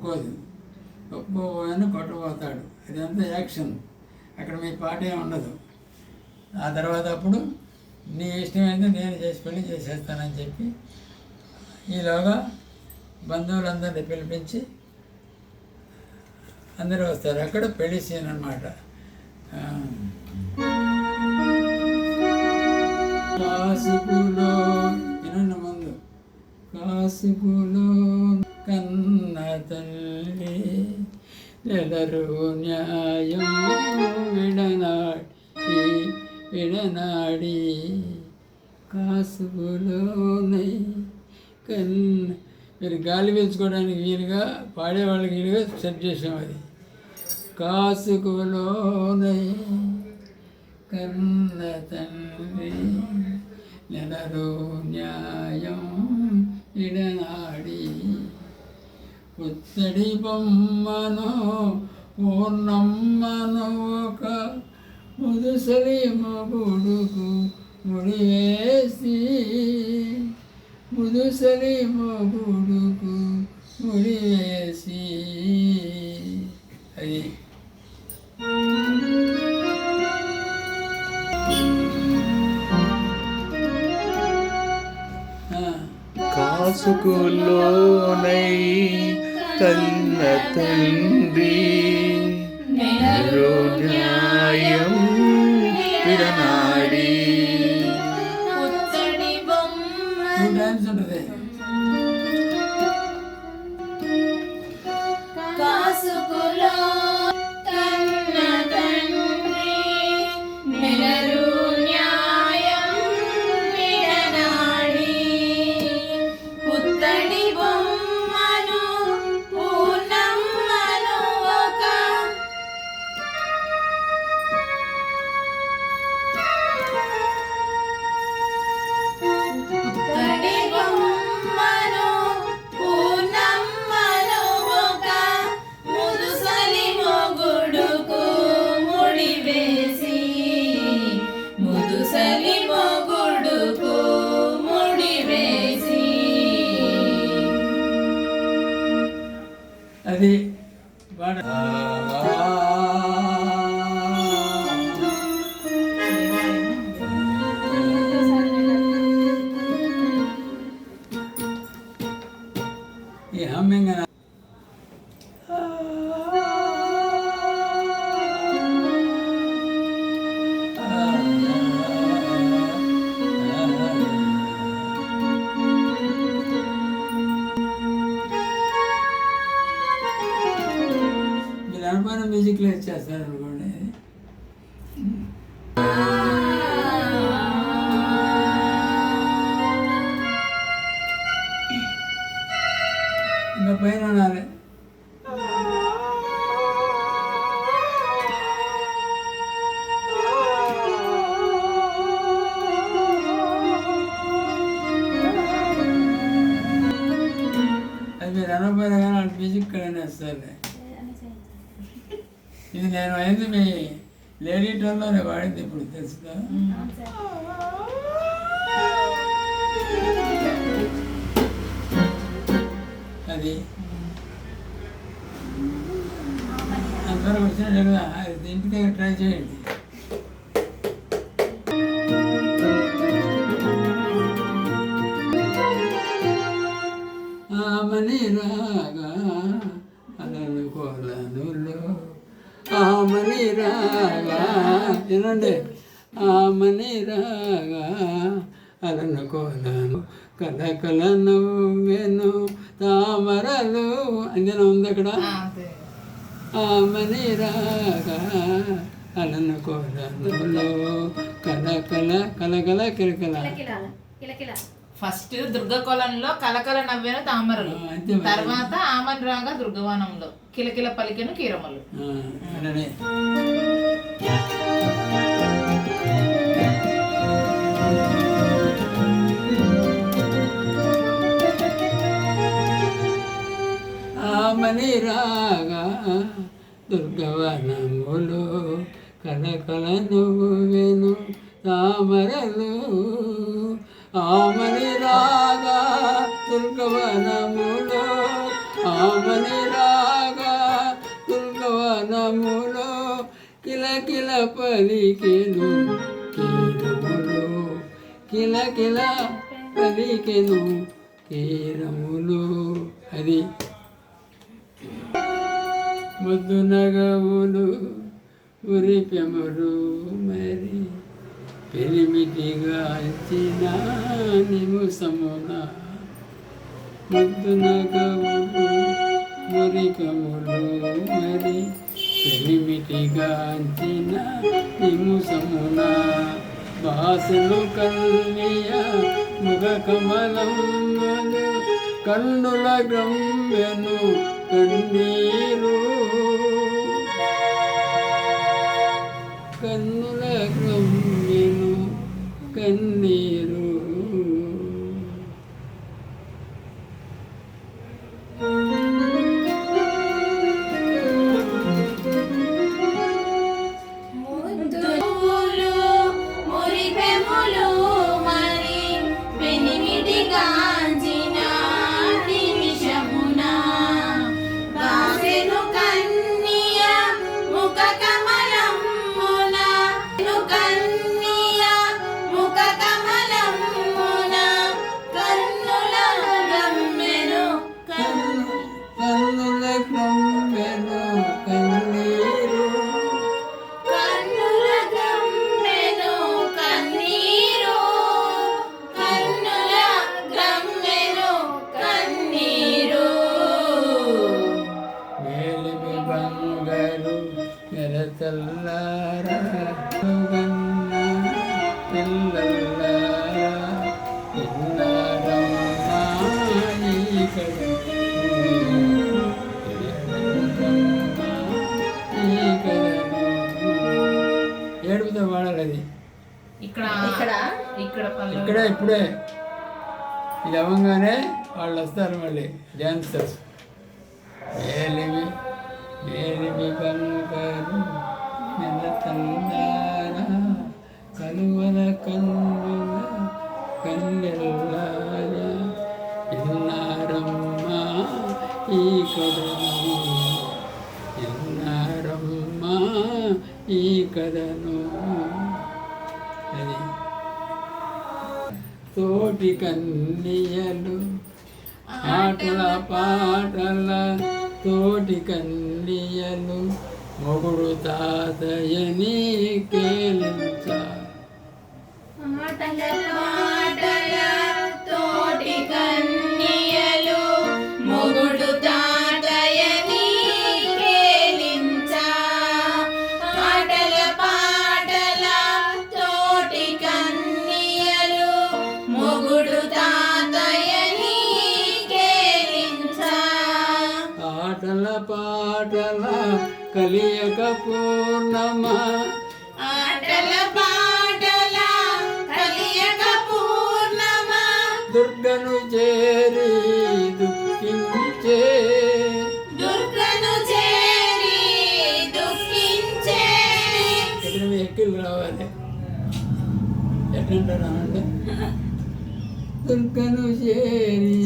ఒప్పుకోదు, ఒప్పుకోని కొట్టబోతాడు. అదంతా యాక్షన్, అక్కడ మీ పాట ఏమి ఉండదు. ఆ తర్వాత అప్పుడు నీ ఇష్టమైతే నేను చేసి పెళ్లి చేసేస్తానని చెప్పి ఈలోగా బంధువులందరినీ పిలిపించి అందరూ వస్తారు. అక్కడ పెళ్లి సీన్ అన్నమాట. కాసుకులో వినండి ముందు. కాసుకులో కన్న తల్లి నెలరు న్యాయం విడనాడి కాసుకులోనై కన్న. మీరు గాలి పీల్చుకోవడానికి వీలుగా, పాడేవాళ్ళకి వీలుగా సెట్ చేసాం. అది కాసుకులోనై కన్న తండ్రి నెలరు న్యాయం విడనాడి పుత్తడి బొమ్మను పూర్ణమ్మను ఒక ముదుసలి మొగుడుకు ముడివేసి ముదుసలి మొగుడుకు ముడివేసి. అది కాసుకులోనై కన్న తండ్రి న్యాయం విడనాడి. డాన్స్ ఉంటుంది. అది వాడ ఈ హమ్మింగ్ అనుకున్న మ్యూజిక్లో ఇచ్చేస్తారు అనుకోండి. ఇంకా పైన ఉండాలి. అది మీరు అనకపోయినా కానీ వాళ్ళ మ్యూజిక్ ఇక్కడనే వస్తుంది. ఇది నేను అయింది మీ లేడీ టోన్లోనే వాడింది ఇప్పుడు తెలుసుగా. అది అంతవరకు వచ్చినట్టు కదా. అది ఇంటి దగ్గర ట్రై చేయండి. ఆమని రాగా అలలు కోలనులో ఆమని రాగా వినండి. ఆమని రాగా అలను కోలను కలకల నవ్వెను తామరలు అంజన ఉంది అక్కడ. ఆమని రాగా అలను కోలనులో కలకల కలకల కిలకల. ఫస్ట్ దుర్గకొలంలో కలకల నవ్వెను తామరలు, తర్వాత ఆమని రాగా దుర్గవనంలో కిలకిల పలికెను కీరమలు. ఆమని రాగా దుర్గవనములో కలకల నవ్వెను తామరలు. ఆమని రాగా దుర్గవనములో ఆమని రాగా దుర్గవనములో కిలకిల పలికెను కీరములు కిలకిల పలికెను కీరములు. అది ముద్దు నగవులు ఉరిపెమరు మరి పెరిమిటిగా అంచిన నిముసమున ముద్దు నగవులు మురికములు మరి పెరిమిటిగా అంచిన నిముసమున బాసను కన్య ముఖ కమలములు కన్నుల గమ్మెను కన్నీరు కన్నుల గమ్మెను కన్నీరు. ఏడుపుతో వాడాలి అది. ఇక్కడే ఇప్పుడే ఇది అవ్వగానే వాళ్ళు వస్తారు మళ్ళీ డ్యాన్సర్స్. మేలిమి మేలిమి బంగారు నెలతల్లారా కలువల కన్నుల కన్నెల్లారా ఇన్నారమ్మా ఈ కథను ఇన్నారమ్మా ఈ కథను. అది తోటి కన్నియలు ఆటల పాటల తోటి కన్నియలు మొగుడు తాతయ్యని కేలించ తోటి కన్నియలు మొగుడు తాతయ్యని కేలించ ఆటల పాటల తోటి కన్నియలు మొగుడు తాతయ్యని కేలించ ఆటల పాటల కలియక పూర్ణమా ఆటల పాటల కలియక పూర్ణమా దుర్గను చేరి దుఃఖించే దుర్గను చేరి దుఃఖించే. ఇక్కడ మీ ఎక్కిలు రావాలి ఎట్లంటారా అంటే దుర్గను చేరి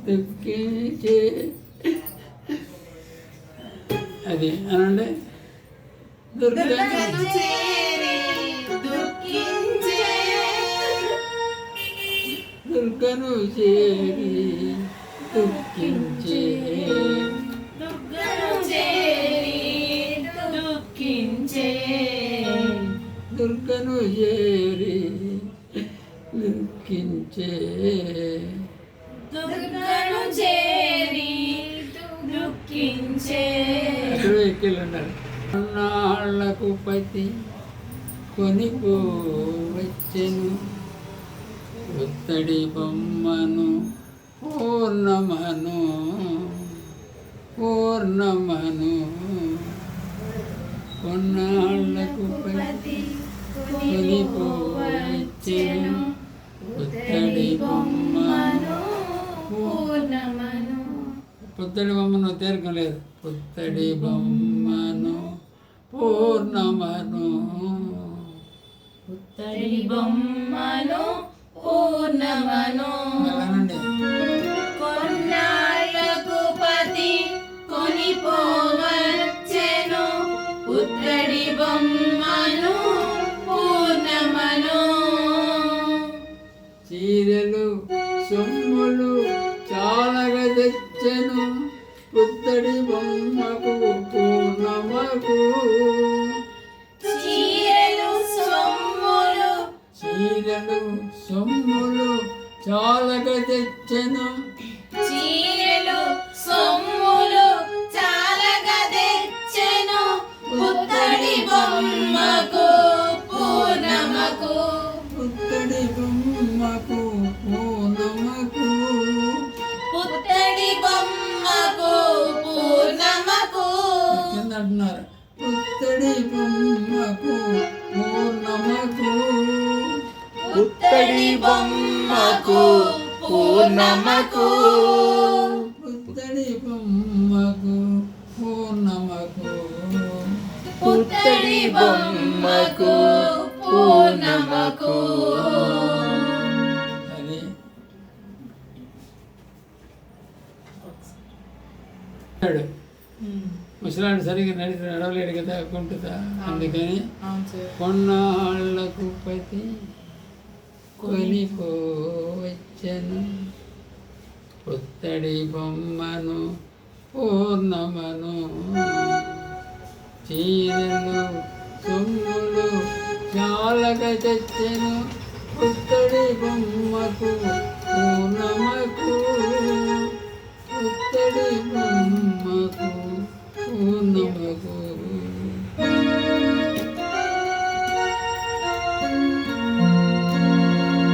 దుఃఖించే అది అనండి. దుర్గను చేరి దుఃఖించే దుర్గను చేరి దుఃఖించే దుర్గను చేరి దుఃఖించే దుర్గను చేరి దుఃఖించే దుర్గను చేరి దుఃఖించే. అక్కడ ఎక్కిళ్ళు ఉన్నారు. నాళ్లకు పతి కొనిపోవచ్చెను ఉత్తడి బొమ్మను పూర్ణమను పూర్ణమను కొన్నాళ్లకు పతి కొనిపోవచ్చెను ఉత్తడి బొమ్మను పూర్ణమను. పుత్తడి బొమ్మను తీరకం లేదు. పుత్తడి బొమ్మను పూర్ణమను పుత్తడి బొమ్మను పూర్ణమను అలానండి. కొన్నాళ్లకు పతి పుత్తడి బొమ్మకు పూర్ణమకు చీరలు సొమ్ములు చీరలు సొమ్ములు చాలగా తెచ్చెను చీరలు సొమ్ములు చాలగా తెచ్చెను పుత్తడి బొమ్మకు పూర్ణమకు పుత్తడి బొమ్మకు పూర్ణమకు పుత్తడి బొమ్మకు పూర్ణమకు కింద అంటున్నారు పుత్తడి బొమ్మకు పూర్ణమకు పుత్తడి బొమ్మకు పూర్ణమకు పుత్తడి బొమ్మకు పూర్ణమకు పుత్తడి బొమ్మకు పూర్ణమకు అది ముసలాడు సరిగ్గా నడవలేడు కదా కుంటుతా అందుకని కొన్నాళ్లకు పతి కొనిపోవచ్చను పుత్తడి బొమ్మను పూర్ణమను చీరలు సొమ్ములు చాలక తెచ్చెను పుత్తడి బొమ్మకు